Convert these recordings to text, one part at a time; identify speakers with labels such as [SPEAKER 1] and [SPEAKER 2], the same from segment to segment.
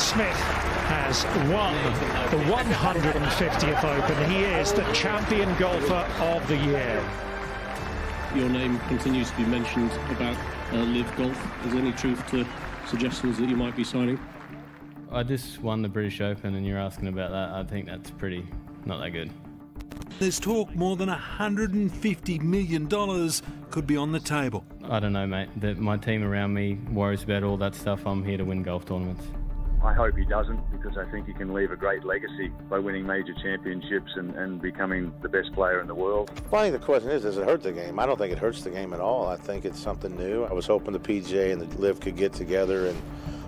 [SPEAKER 1] Smith has won the 150th Open. He is the champion golfer of the year.
[SPEAKER 2] Your name continues to be mentioned about LIV Golf. Is there any truth to suggestions that you might be signing?
[SPEAKER 3] I just won the British Open and you're asking about that. I think that's pretty not that good.
[SPEAKER 4] There's talk more than $150 million could be on the table.
[SPEAKER 3] I don't know, mate. My team around me worries about all that stuff. I'm here to win golf tournaments.
[SPEAKER 5] I hope he doesn't, because I think he can leave a great legacy by winning major championships and becoming the best player in the world.
[SPEAKER 6] Well, I think the question is, does it hurt the game? I don't think it hurts the game at all. I think it's something new. I was hoping the PGA and the LIV could get together and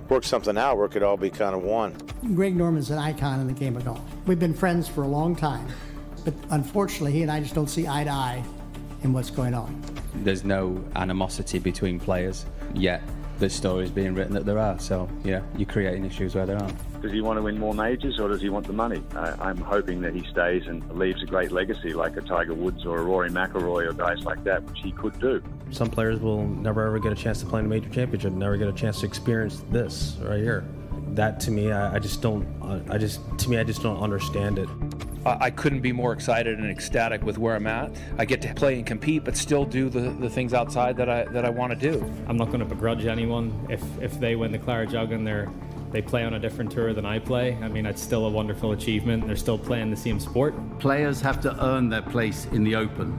[SPEAKER 6] work something out where it could all be kind of one.
[SPEAKER 7] Greg Norman's an icon in the game of golf. We've been friends for a long time, but unfortunately he and I just don't see eye to eye in what's going on.
[SPEAKER 8] There's no animosity between players, yet there's stories being written that there are, so yeah, you're creating issues where there aren't.
[SPEAKER 5] Does he want to win more majors, or does he want the money? I'm hoping that he stays and leaves a great legacy like a Tiger Woods or a Rory McIlroy or guys like that, which he could do.
[SPEAKER 9] Some players will never ever get a chance to play in a major championship, never get a chance to experience this right here. That to me, I just don't understand it.
[SPEAKER 10] I couldn't be more excited and ecstatic with where I'm at. I get to play and compete, but still do the things outside that I want to do.
[SPEAKER 3] I'm not going to begrudge anyone if they win the Clara Jug and they play on a different tour than I play. I mean, it's still a wonderful achievement. They're still playing the same sport.
[SPEAKER 11] Players have to earn their place in the Open,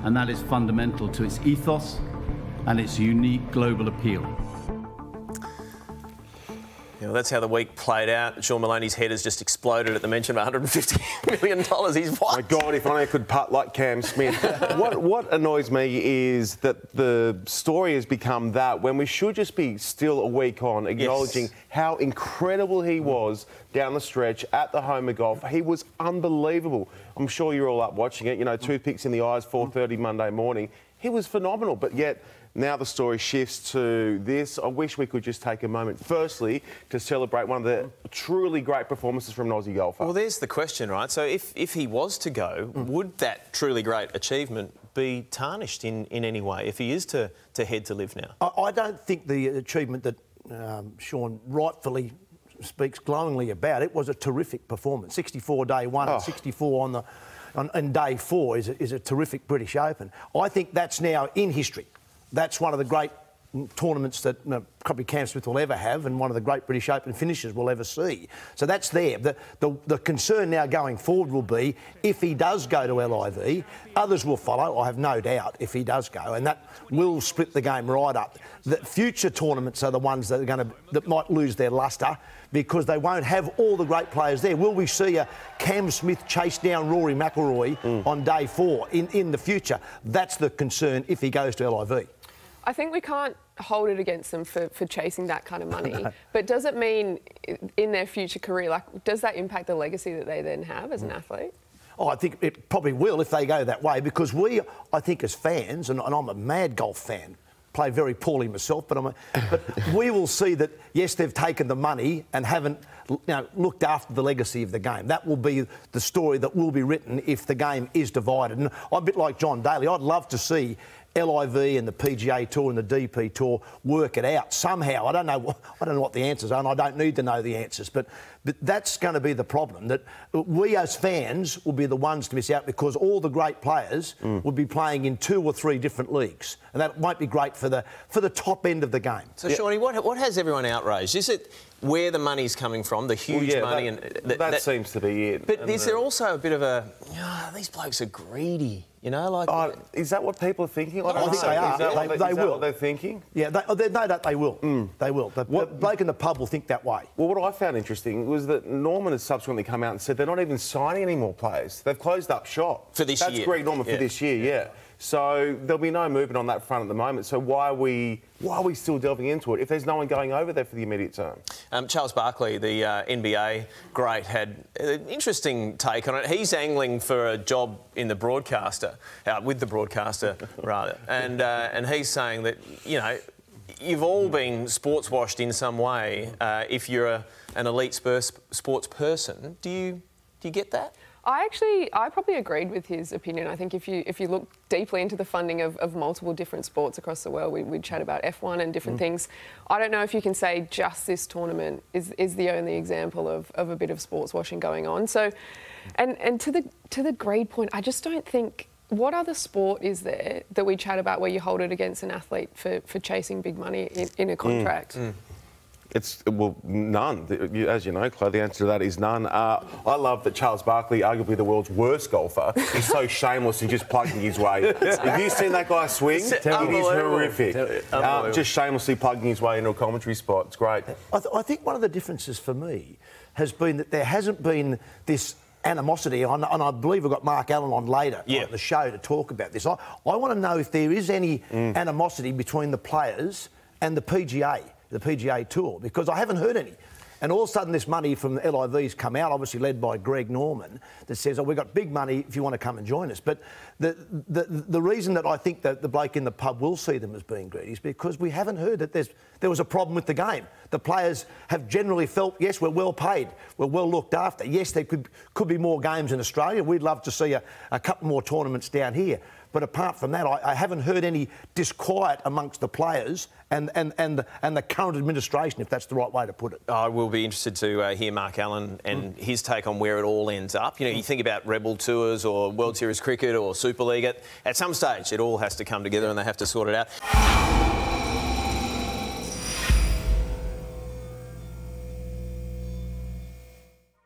[SPEAKER 11] and that is fundamental to its ethos and its unique global appeal.
[SPEAKER 12] Yeah, well, that's how the week played out. Sean Maloney's head has just exploded at the mention of $150 million. He's what?
[SPEAKER 13] My God, if only I could putt like Cam Smith. What annoys me is that the story has become that when we should just be still a week on, acknowledging how incredible he was down the stretch at the home of golf. He was unbelievable. I'm sure you're all up watching it. You know, toothpicks in the eyes, 4:30 Monday morning. He was phenomenal, but yet now the story shifts to this. I wish we could just take a moment, firstly, to celebrate one of the truly great performances from an Aussie golfer.
[SPEAKER 12] Well, there's the question, right? So if he was to go, would that truly great achievement be tarnished in any way if he is to head to LIV now?
[SPEAKER 14] I don't think the achievement that Sean rightfully speaks glowingly about, it was a terrific performance. 64 day one and 64 on day four is a terrific British Open. I think that's now in history. That's one of the great tournaments that probably Cam Smith will ever have, and one of the great British Open finishes we'll ever see. So that's there. The concern now going forward will be if he does go to LIV, others will follow, I have no doubt, if he does go, and that will split the game right up. The future tournaments are the ones that might lose their lustre because they won't have all the great players there. Will we see a Cam Smith chase down Rory McIlroy on day four in the future? That's the concern if he goes to LIV.
[SPEAKER 15] I think we can't hold it against them for chasing that kind of money. But does it mean in their future career, like, does that impact the legacy that they then have as an athlete?
[SPEAKER 14] Oh, I think it probably will if they go that way, because I think as fans, and I'm a mad golf fan, play very poorly myself, but we will see that, yes, they've taken the money and haven't looked after the legacy of the game. That will be the story that will be written if the game is divided. And I'm a bit like John Daly. I'd love to see LIV and the PGA Tour and the DP Tour work it out somehow. I don't know what the answers are, and I don't need to know the answers, but that's going to be the problem, that we as fans will be the ones to miss out because all the great players will be playing in 2 or 3 different leagues, and that might be great for the top end of the game.
[SPEAKER 12] So, Shawnee, what has everyone outraged? Is it where the money's coming from, the huge money?
[SPEAKER 13] That seems to be it.
[SPEAKER 12] But is there also a bit of a, these blokes are greedy, you know? Like,
[SPEAKER 13] is that what people are thinking?
[SPEAKER 14] I think they are. They will.
[SPEAKER 13] What they're thinking?
[SPEAKER 14] Yeah, they know that they will. They will. The bloke in the pub will think that way.
[SPEAKER 13] Well, what I found interesting was that Norman has subsequently come out and said they're not even signing any more players. They've closed up shop.
[SPEAKER 12] For this year.
[SPEAKER 13] That's Greg Norman for this year, yeah. So there'll be no movement on that front at the moment. So why are we still delving into it if there's no one going over there for the immediate term? Charles
[SPEAKER 12] Barkley, the NBA great, had an interesting take on it. He's angling for a job in the broadcaster, with the broadcaster rather, and he's saying that, you know, you've all been sports washed in some way if you're an elite sports person. Do you get that?
[SPEAKER 15] I probably agreed with his opinion. I think if you look deeply into the funding of multiple different sports across the world, we'd chat about F1 and different things. I don't know if you can say just this tournament is the only example of a bit of sports washing going on. So, and to the grade point, I just don't think. What other sport is there that we chat about where you hold it against an athlete for chasing big money in a contract?
[SPEAKER 13] Well, none. As you know, Chloe, the answer to that is none. I love that Charles Barkley, arguably the world's worst golfer, is so shameless in just plugging his way. Have you seen that guy swing? It is horrific. Just shamelessly plugging his way into a commentary spot. It's great.
[SPEAKER 14] I think one of the differences for me has been that there hasn't been this animosity, and I believe we've got Mark Allen on later on the show to talk about this. I want to know if there is any animosity between the players and the PGA Tour, because I haven't heard any. And all of a sudden this money from the LIV's come out, obviously led by Greg Norman, that says, oh, we've got big money if you want to come and join us. But the reason that I think that the bloke in the pub will see them as being greedy is because we haven't heard that there was a problem with the game. The players have generally felt, yes, we're well paid, we're well looked after. Yes, there could be more games in Australia. We'd love to see a couple more tournaments down here. But apart from that, I haven't heard any disquiet amongst the players and the current administration, if that's the right way to put it.
[SPEAKER 12] I will be interested to hear Mark Allen and his take on where it all ends up. You know, you think about Rebel Tours or World Series Cricket or Super League. At some stage, it all has to come together and they have to sort it out.